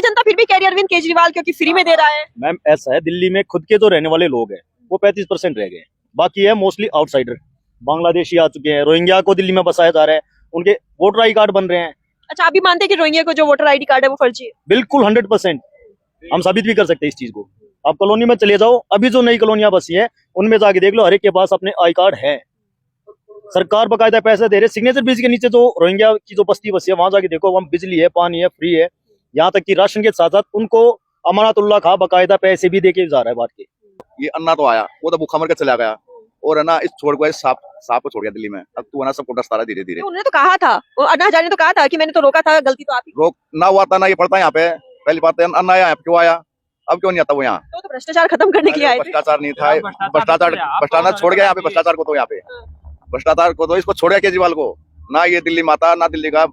जनता फिर भी कह रही है अरविंद केजरीवाल क्योंकि फ्री में दे रहा है। मैम ऐसा है, दिल्ली में खुद के जो रहने वाले लोग हैं वो 35% रह गए, बाकी है मोस्टली आउटसाइडर। बांग्लादेशी आ चुके हैं, रोहिंग्या को दिल्ली में बसाया जा रहा है, उनके वोटर आई कार्ड बन रहे हैं। अच्छा, आप भी मानते हैं कि रोहिंग्या को जो वोटर आईडी कार्ड है वो फर्जी है? बिल्कुल 100%, हम साबित भी कर सकते हैं इस चीज को। आप कॉलोनी में चले जाओ, अभी जो नई कॉलोनियां बसी है उनमें जाके देख लो, हर एक के पास अपने आई कार्ड है। सरकार बकायदा पैसे दे रहे, सिग्नेचर ब्रिज के नीचे जो रोहिंग्या की जो बस्ती बसी है वहां जाके देखो, वहां बिजली है, पानी है, फ्री है, यहाँ तक कि राशन के साथ साथ उनको अमानतुल्लाह खा बकायदा पैसे भी देके जा रहा है बांट के। ये अन्ना तो आया, वो तो भूखा मर के चला गया, और है ना इस छोड़ को सांप को छोड़ गया दिल्ली में। अब तू है ना सबको डसता रहा धीरे धीरे। उन्होंने तो कहा था, अन्ना हजारे ने तो कहा था कि मैंने तो रोका था, गलती तो आप ही। रोक ना हुआ था ना, ये पड़ता यहाँ पे। पहली बात है अन्ना आया, क्यों आया, अब क्यों नहीं आता वो यहाँ? तो भ्रष्टाचार खत्म करने के लिए आए थे। भ्रष्टाचार नहीं था, भ्रष्टाचार छोड़ गया यहाँ पे, भ्रष्टाचार को तो यहाँ पे भ्रष्टाचार को तो इसको छोड़ गया केजरीवाल को, ना ये दिल्ली माता ना दिल्ली का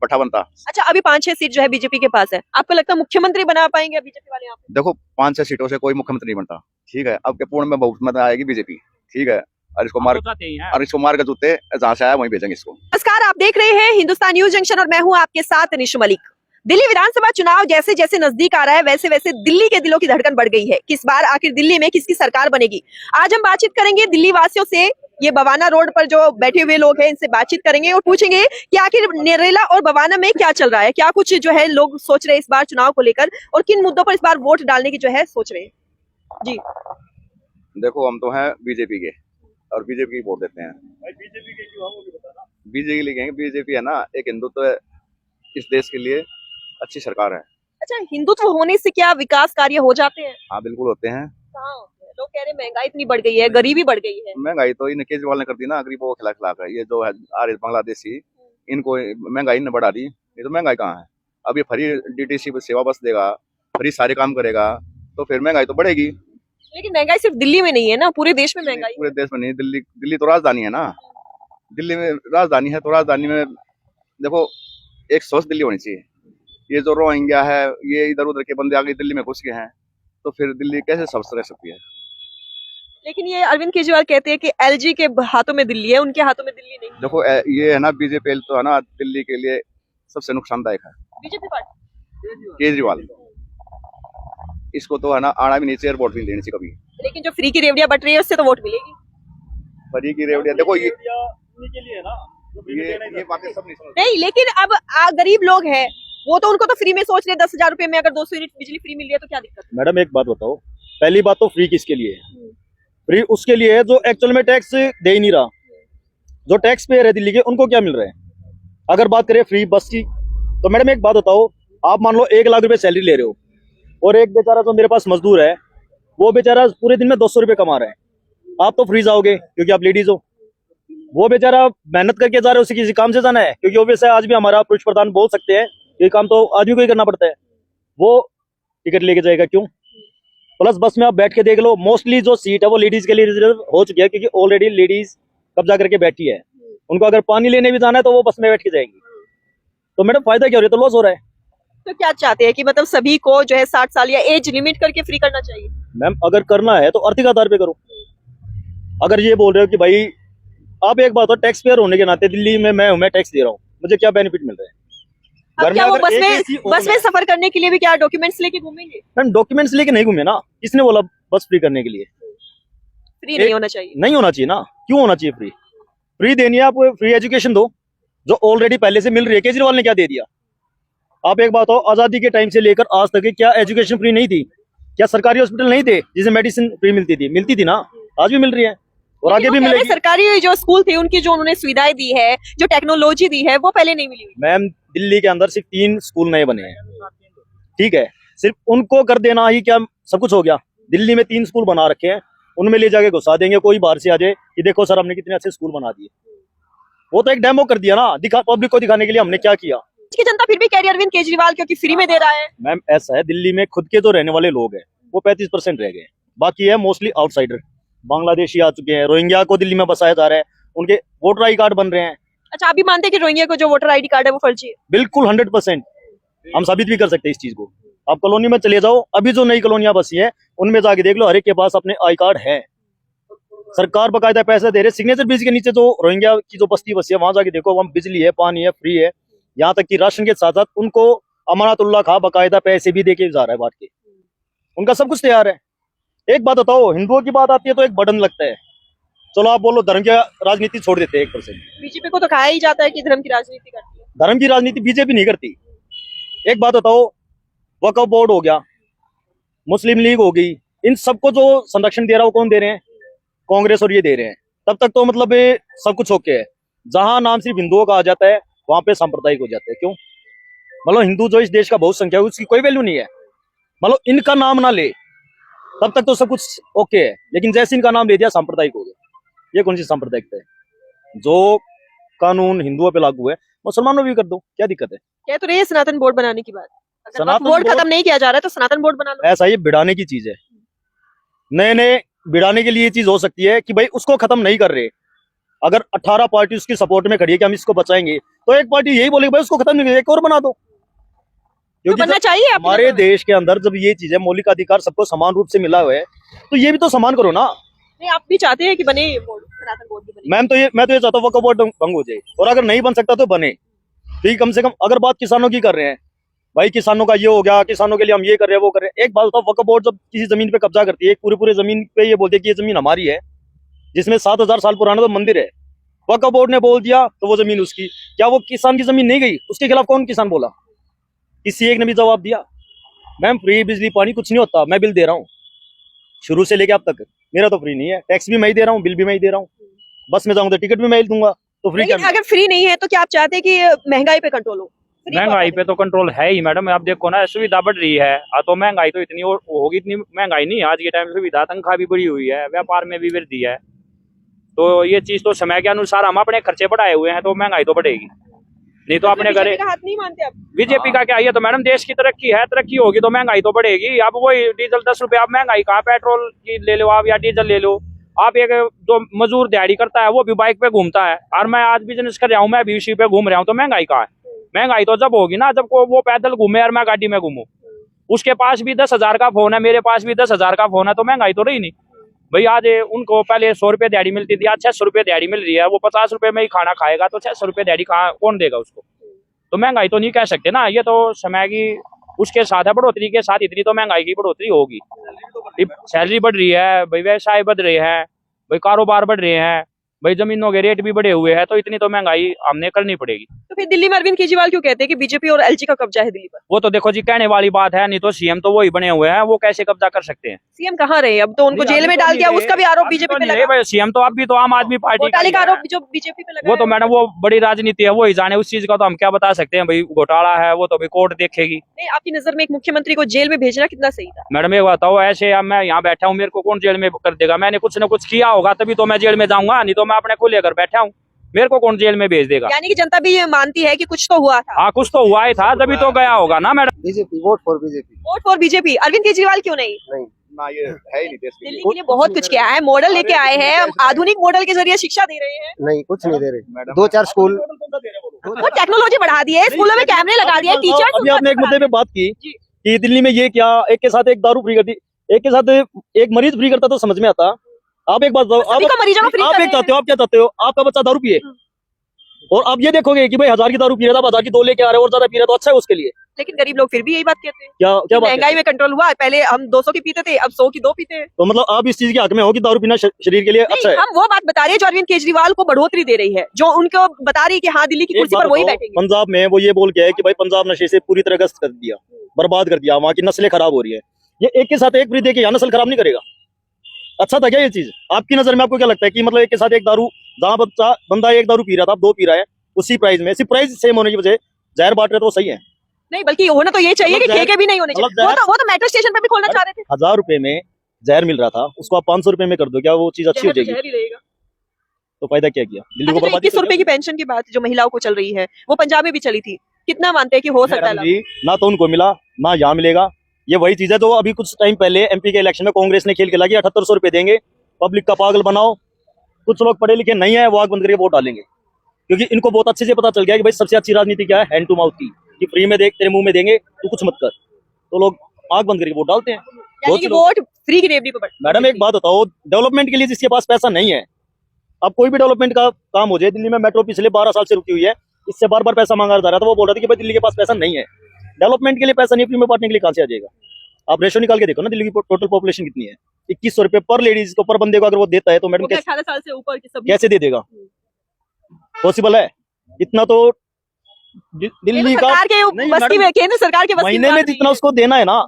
पट्टा बनता। अच्छा, अभी 5-6 सीट जो है बीजेपी के पास है, आपको लगता है मुख्यमंत्री बना पाएंगे बीजेपी वाले यहाँ पे? देखो 5-6 सीटों से कोई मुख्यमंत्री नहीं बनता, ठीक है। अब के पूर्ण में बहुमत आएगी बीजेपी, ठीक है। और इसको मार के जूते जहाँ से आया वहीं भेजेंगे इसको। नमस्कार, आप देख रहे हैं हिंदुस्तान न्यूज जंक्शन और मैं हूँ आपके साथ निशु मलिक। दिल्ली विधानसभा चुनाव जैसे जैसे नजदीक आ रहा है वैसे वैसे दिल्ली के दिलों की धड़कन बढ़ गई है। किस बार आखिर दिल्ली में किसकी सरकार बनेगी? आज हम बातचीत करेंगे दिल्ली वासियों से। ये बवाना रोड पर जो बैठे हुए लोग हैं इनसे बातचीत करेंगे और पूछेंगे कि आखिर नरेला और बवाना में क्या चल रहा है, क्या कुछ जो है लोग सोच रहे हैं इस बार चुनाव को लेकर और किन मुद्दों पर इस बार वोट डालने की जो है सोच रहे हैं। जी देखो, हम तो हैं बीजेपी के और बीजेपी की वोट देते हैं। बीजेपी के क्यों, वो भी बताना। बीजेपी के लिए, बीजेपी है ना एक हिंदुत्व इस देश के लिए अच्छी सरकार है। अच्छा, हिंदुत्व होने से क्या विकास कार्य हो जाते हैं? हाँ बिल्कुल होते हैं। कहाँ होते हैं? लोग कह रहे हैं महंगाई इतनी बढ़ गई है, गरीबी बढ़ गई है। महंगाई तो इन केजरीवाल ने कर दी ना, गरीबों के खिलाफ है। ये जो है आ रहे बांग्लादेशी, इनको महंगाई ने बढ़ा दी। ये तो महंगाई कहाँ है? अब ये फ्री डीटीसी सेवा बस देगा, फ्री सारे काम करेगा, तो फिर महंगाई तो बढ़ेगी। लेकिन महंगाई सिर्फ दिल्ली में नहीं है ना, पूरे देश में महंगाई। पूरे देश में नहीं, दिल्ली तो राजधानी है ना। दिल्ली में राजधानी है तो राजधानी में देखो एक सोच दिल्ली होनी चाहिए। ये जो रोहिंग्या है, ये इधर उधर के बंदे आगे दिल्ली में घुस गए हैं, तो फिर दिल्ली कैसे स्वस्थ रह सकती है? लेकिन ये अरविंद केजरीवाल कहते हैं कि एलजी के हाथों में दिल्ली है, उनके हाथों में दिल्ली नहीं। देखो ये है ना बीजेपी तो है ना दिल्ली के लिए सबसे नुकसानदायक है। बीजेपी पार्टी केजरीवाल इसको तो है ना आना भी नहीं चाहिए, वोट भी नहीं देनी चाहिए कभी। लेकिन जो फ्री की रेवड़ियां बट रही है उससे तो वोट मिलेगी। फ्री की रेवड़िया देखो ये के लिए ना, ये बातें सब नहीं समझ। नहीं, लेकिन अब गरीब लोग हैं वो तो उनको तो फ्री में सोच रहे 10,000 रुपए में अगर 200 यूनिट बिजली फ्री मिल रही है तो क्या दिक्कत है? मैडम एक बात बताओ, पहली बात तो फ्री किसके लिए है? फ्री उसके लिए है जो एक्चुअल में टैक्स दे ही नहीं रहा। जो टैक्स पेयर है दिल्ली के, उनको क्या मिल रहा है? अगर बात करें फ्री बस की, तो मैडम एक बात बताओ, आप मान लो 1 लाख रुपए सैलरी ले रहे हो और एक बेचारा जो मेरे पास मजदूर है वो बेचारा पूरे दिन में 200 रुपए कमा रहा है, आप तो फ्री जाओगे क्योंकि आप लेडीज हो। वो बेचारा मेहनत करके जा रहा है, उसे किसी काम से जाना है, क्योंकि ऑब्वियस है आज भी हमारा पुरुष प्रधान बोल सकते हैं ये काम तो आदमी को ही करना पड़ता है। वो टिकट लेके जाएगा क्यों? प्लस बस में आप बैठ के देख लो, मोस्टली जो सीट है वो लेडीज के लिए रिजर्व हो चुकी है, क्योंकि ऑलरेडी लेडीज कब्जा करके बैठी है। उनको अगर पानी लेने भी जाना है तो वो बस में बैठ के जाएंगी। तो मैडम फायदा क्या हो रहा है? तो लॉस हो रहा है। तो क्या चाहते हैं कि मतलब सभी को जो है 60 साल या एज लिमिट करके फ्री करना चाहिए? मैम अगर करना है तो आर्थिक आधार पे करो। अगर ये बोल रहे हो कि भाई आप एक बात हो, टैक्स पेयर होने के नाते दिल्ली में मैं हूं, मैं टैक्स दे रहा हूँ, मुझे क्या बेनिफिट मिल रहा है? अब क्या वो बस में सफर करने के लिए भी क्या डॉक्यूमेंट्स लेके घूमेंगे? मैम डॉक्यूमेंट्स लेके नहीं घूमे ना, किसने बोला बस फ्री करने के लिए? फ्री नहीं होना चाहिए। नहीं होना चाहिए ना, क्यों होना चाहिए फ्री? फ्री देनी है आप, फ्री एजुकेशन दो जो ऑलरेडी पहले से मिल रही है। केजरीवाल ने क्या दे दिया? आप एक बात हो, आजादी के टाइम से लेकर आज तक क्या एजुकेशन फ्री नहीं थी? क्या सरकारी हॉस्पिटल नहीं थे जिसे मेडिसिन फ्री मिलती थी ना? आज भी मिल रही है और आगे भी मिलेगी। सरकारी जो स्कूल थे उनकी जो उन्होंने सुविधाएं दी है, जो टेक्नोलॉजी दी है, वो पहले नहीं मिली। मैम दिल्ली के अंदर सिर्फ 3 स्कूल नए बने हैं, ठीक है, सिर्फ उनको कर देना ही क्या सब कुछ हो गया? दिल्ली में 3 स्कूल बना रखे हैं, उनमें ले जाके घुसा देंगे, कोई बाहर से आ जाए कि देखो सर हमने कितने अच्छे स्कूल बना दिए। वो तो एक डेमो कर दिया ना, पब्लिक को दिखाने के लिए हमने क्या किया। की जनता फिर भी कह रही है अरविंद केजरीवाल क्योंकि फ्री में दे रहा है। मैम ऐसा है, दिल्ली में खुद के जो रहने वाले लोग हैं वो 35% रह गए, बाकी है मोस्टली आउटसाइडर। बांग्लादेशी आ चुके हैं, रोहिंग्या को दिल्ली में बसाया जा रहा है, उनके वोटर आई कार्ड बन रहे हैं। अच्छा, आप भी मानते हैं कि रोहिंग्या को जो वोटर आईडी कार्ड है वो फर्जी है? बिल्कुल 100%, हम साबित भी कर सकते हैं इस चीज को। आप कॉलोनी में चले जाओ, अभी जो नई कॉलोनियां बसी है उनमें जाके देख लो, हर एक के पास अपने आई कार्ड है। सरकार बकायदा पैसे दे रहे, सिग्नेचर ब्रिज के नीचे जो रोहिंग्या की जो बस्ती बसी है वहां जाके देखो, वहां बिजली है, पानी है, फ्री है, यहाँ तक कि राशन के साथ साथ उनको अमानतुल्लाह खा बकायदा पैसे भी देके जा रहा है बांट के, उनका सब कुछ तैयार है। एक बात बताओ, हिंदुओं की बात आती है तो एक बर्डन लगता है। चलो आप बोलो धर्म की राजनीति छोड़ देते हैं 1%। बीजेपी को तो कहा ही जाता है कि धर्म की राजनीति करती है। धर्म की राजनीति बीजेपी नहीं करती। एक बात बताओ, वक्फ बोर्ड हो गया, मुस्लिम लीग हो गई, इन सबको जो संरक्षण दे रहा है वो कौन दे रहे हैं? कांग्रेस और ये दे रहे हैं। तब तक तो मतलब ये सब कुछ ओके है। जहां नाम सिर्फ हिंदुओं का आ जाता है वहां पे सांप्रदायिक हो जाते हैं। क्यों? मतलब हिंदू जो इस देश का बहुसंख्या है उसकी कोई वैल्यू नहीं है। मतलब इनका नाम ना ले तब तक तो सब कुछ ओके है, लेकिन जैसे इनका नाम ले दिया सांप्रदायिक हो गया। ये कौन सी सांप्रदायिकता है? जो कानून हिंदुओं पे लागू है मुसलमानों भी कर दो, क्या दिक्कत है? कह तो रही है सनातन बोर्ड बनाने की बात। अगर सनातन वक्फ बोर्ड बोर्ड- खत्म नहीं किया जा रहा है तो सनातन बोर्ड बना लो। ऐसा ये बिड़ाने की चीज है। नए नए बिड़ाने के लिए ये चीज हो सकती है कि भाई उसको खत्म नहीं कर रहे। अगर 18 पार्टी उसकी सपोर्ट में खड़ी है कि हम इसको बचाएंगे, तो एक पार्टी यही बोलेगी भाई उसको खत्म नहीं करेंगे, एक और बना दो। तो बनना जब चाहिए अपने हमारे नजर में। देश के अंदर जब ये चीज है, मौलिक अधिकार सबको समान रूप से मिला हुआ है, तो ये भी तो समान करो ना। नहीं, आप भी चाहते हैं कि बने ये बोर्ड, सनातन बोर्ड भी बने। मैं तो ये चाहता हूँ वक्फ बोर्ड भंग हो जाए, और अगर नहीं बन सकता तो बने। ठीक, कम से कम अगर बात किसानों की कर रहे हैं, भाई किसानों का ये हो गया, किसानों के लिए हम ये कर रहे हैं वो कर रहे हैं। एक बात बताओ, वक्फ बोर्ड जब किसी जमीन पे कब्जा करती है, पूरे जमीन पे ये बोलती है कि ये जमीन हमारी है, जिसमें 7000 साल पुराना तो मंदिर है, वक्फ बोर्ड ने बोल दिया तो वो जमीन उसकी। क्या वो किसान की जमीन नहीं गई? उसके खिलाफ कौन किसान बोला? किसी एक ने भी जवाब दिया? मैम फ्री बिजली पानी कुछ नहीं होता, मैं बिल दे रहा हूँ शुरू से लेके अब तक। मेरा तो फ्री नहीं है, टैक्स भी मैं ही दे रहा हूँ, बिल भी मैं ही दे रहा हूँ। बस में जाऊंगा तो टिकट भी मैं ही दूंगा, तो फ्री क्या? लेकिन अगर फ्री नहीं है तो क्या आप चाहते हैं कि महंगाई पे कंट्रोल हो? Free महंगाई कौन पे तो कंट्रोल है ही मैडम। आप देखो ना, सुविधा बढ़ रही है, तो महंगाई तो इतनी होगी, इतनी महंगाई नहीं है आज के टाइम। सुविधा तनख्वाह भी बढ़ी हुई है, व्यापार में भी वृद्धि है, तो ये चीज तो समय के अनुसार हम अपने खर्चे बढ़ाए हुए हैं, तो महंगाई तो बढ़ेगी। नहीं तो अपने घरे बीजेपी का हाथ नहीं मानते आप? बीजेपी का क्या? ये तो मैडम देश की तरक्की है, तरक्की होगी तो महंगाई तो बढ़ेगी। अब वही डीजल 10 रुपए, आप महंगाई कहाँ? पेट्रोल की ले लो आप, या डीजल ले लो आप। एक जो मजदूर दिहाड़ी करता है वो भी बाइक पे घूमता है, और मैं आज बिजनेस कर रहा हूँ, मैं भी उसी पे घूम रहा हूँ, तो महंगाई कहाँ है? महंगाई तो जब होगी ना जब को वो पैदल घूमे और मैं गाड़ी में घूमूं। उसके पास भी 10,000 का फोन है, मेरे पास भी 10,000 का फोन है, तो महंगाई तो रही नहीं भाई। आज उनको पहले 100 रुपए दिहाड़ी मिलती थी, आज 600 रुपए दिहाड़ी मिल रही है। वो 50 रुपए में ही खाना खाएगा, तो 600 रुपए दिहाड़ी कौन देगा उसको? तो महंगाई तो नहीं कह सकते ना, ये तो समय की उसके साथ है, बढ़ोतरी के साथ इतनी तो महंगाई की बढ़ोतरी होगी। सैलरी बढ़ रही है भाई, व्यवसाय बढ़ रहे हैं भाई, कारोबार बढ़ रहे हैं भाई, जमीनों के रेट भी बढ़े हुए हैं, तो इतनी तो महंगाई हमने करनी पड़ेगी। तो फिर दिल्ली में अरविंद केजरीवाल क्यों कहते हैं कि बीजेपी और एलजी का कब्जा है दिल्ली पर? वो तो देखो जी कहने वाली बात है, नहीं तो सीएम तो वही बने हुए हैं, वो कैसे कब्जा कर सकते हैं? सीएम कहाँ रहे? अब तो उनको नहीं, जेल अभी में तो डाल नहीं दिया, रहे, उसका भी आरोप अभी बीजेपी तो पे नहीं लगा। रहे भाई सीएम, तो अभी तो आम आदमी पार्टी घोटाले का का ही है। आरोप जो बीजेपी पे लगा वो तो है। मैडम वो बड़ी राजनीति है, वो ही जाने उस चीज का, तो हम क्या बता सकते हैं भाई। घोटाला है वो तो भाई कोर्ट देखेगी। नहीं, आपकी नजर में एक मुख्यमंत्री को जेल में भेजना कितना सही था? मैडम ये बताओ, ऐसे अब मैं यहाँ बैठा हूँ, मेरे को कौन जेल में कर देगा? मैंने कुछ ना कुछ किया होगा तभी तो मैं जेल में जाऊंगा, नहीं तो मैं अपने खुले घर बैठा हूँ, मेरे को कौन जेल में भेज देगा? यानी कि जनता भी ये मानती है कि कुछ तो हुआ था। हाँ कुछ तो हुआ ही था, तभी तो गया होगा ना madam. BJP, vote for BJP. Vote for BJP. Arvind Kejriwal क्यों नहीं? ना ये है ही नहीं देश के दिल्ली लिए। के लिए बहुत कुछ किया है, मॉडल लेके आए हैं, हम आधुनिक मॉडल के जरिए शिक्षा दे रहे हैं। नहीं, कुछ नहीं दे रहे। मैडम 2-4 स्कूल वो टेक्नोलॉजी बढ़ा दी है, स्कूलों में कैमरे लगा दिए, अभी टीचर्स। आपने एक मुद्दे पे बात की जी। कि दिल्ली में ये क्या, एक के साथ एक दारू फ्री करती, एक के साथ एक मरीज फ्री करता तो समझ में आता। आप एक बात बताओ, सभी को मरीजों को फ्री आप कर एक रहे चाहते हो, आप क्या चाहते हो? आपका बच्चा दारू पिए, और आप ये देखोगे कि भाई 1000 की दारू पी रहा था, 1000 की 2 लेके आ रहे हैं और ज्यादा पी रहा, तो अच्छा है उसके लिए। लेकिन गरीब लोग फिर भी यही बात कहते हैं क्या क्या बात महंगाई है? में कंट्रोल हुआ। पहले हम 200 की पीते थे, अब 100 की 2 पीते हैं। तो मतलब आप इस चीज के हक में हो कि दारू पीना शरीर के लिए अच्छा नहीं, है? हम वो बात बता रहे हैं जो अरविंद केजरीवाल को बढ़ोतरी दे रही है, जो उनको बता रही है कि हाँ दिल्ली की एक कुर्सी बात पर वही बताओ, बैठेंगे। पंजाब में वो ये बोल के है कि भाई पंजाब नशे से पूरी तरह ग्रस्त कर दिया, बर्बाद कर दिया, वहाँ की नस्लें खराब हो रही है। ये एक के साथ एक फ्री दे के यहाँ नस्ल खराब नहीं करेगा? अच्छा था क्या ये चीज? आपकी नजर में आपको क्या लगता है कि मतलब एक के साथ एक दारू, जहाँ बंदा एक दारू पी रहा था, अब 2 पी रहा है, उसी प्राइस में, सिर्फ प्राइस सेम होने की वजह जहर बांट रहे तो वो सही है? नहीं, बल्कि होना तो ये चाहिए कि मतलब ठेके भी नहीं होने चाहिए। मतलब वो तो मेट्रो स्टेशन पे भी खोलना चाह रहे थे। 1000 रुपए में जहर मिल रहा था, उसको आप 500 रुपए में कर दो, क्या वो चीज अच्छी हो जहर तो जाएगी? जहर ही रहेगा। तो फायदा क्या किया? दिल्ली को अच्छा, बर्बादी 2100 रुपए की पेंशन की बात जो महिलाओं को चल रही है, वो पंजाब में भी चली थी, कितना मानते हैं कि हो सकता है मैडम लाभ? जी, ना तो उनको मिला ना यहाँ मिलेगा। ये वही चीज है जो अभी कुछ टाइम पहले एमपी के इलेक्शन में कांग्रेस ने खेल के लगी, 7800 रुपए देंगे, पब्लिक का पागल बनाओ। कुछ लोग पढ़े लिखे नहीं है, वो आग बंद करके वोट डालेंगे, क्योंकि इनको बहुत अच्छे से पता चल गया कि भाई सबसे अच्छी राजनीति क्या है, हैंड टू माउथ की, कि फ्री में देख, तेरे मुंह में देंगे तो कुछ मत कर, तो लोग आग बंद करके वोट डालते हैं। यानी कि वोट फ्री की रेवड़ी पर। मैडम एक बात बताओ, डेवलपमेंट के लिए जिसके पास पैसा नहीं है, अब कोई भी डेवलपमेंट का काम हो जाए, दिल्ली में मेट्रो पिछले 12 साल से रुकी हुई है, इससे बार बार पैसा मांगा जा रहा था, वो बोल रहा था कि भाई दिल्ली के पास पैसा नहीं है। डेवलपमेंट के लिए पैसा नहीं फ्री में बांटने के लिए कहाँ से आ जाएगा? आप रेशो निकाल के देखो ना, दिल्ली की टोटल पॉपुलेशन कितनी है? 2100 रुपए पर लेडीज को, पर बंदे को अगर वो देता है तो मैडम 18 साल से ऊपर के सभी कैसे दे देगा? पॉसिबल है? इतना तो दिल्ली का सरकार के नहीं, बस की मैडम, केंद्र सरकार के बस की महीने बात में नहीं जितना है। उसको देना है ना,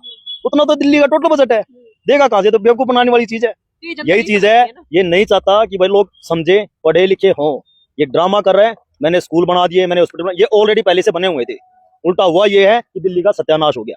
उतना तो दिल्ली का टोटल बजट है। देगा कहाँ से? तो बेवकूफ बनाने वाली चीज है। तो ये जनता यही नहीं चीज समझती है, ना। ये नहीं चाहता कि भाई लोग समझे, पढ़े लिखे हों। ये ड्रामा कर रहे हैं, मैंने स्कूल बना दिए, मैंने हॉस्पिटल, ये ऑलरेडी पहले से बने हुए थे। उल्टा हुआ ये है कि दिल्ली का सत्यानाश हो गया।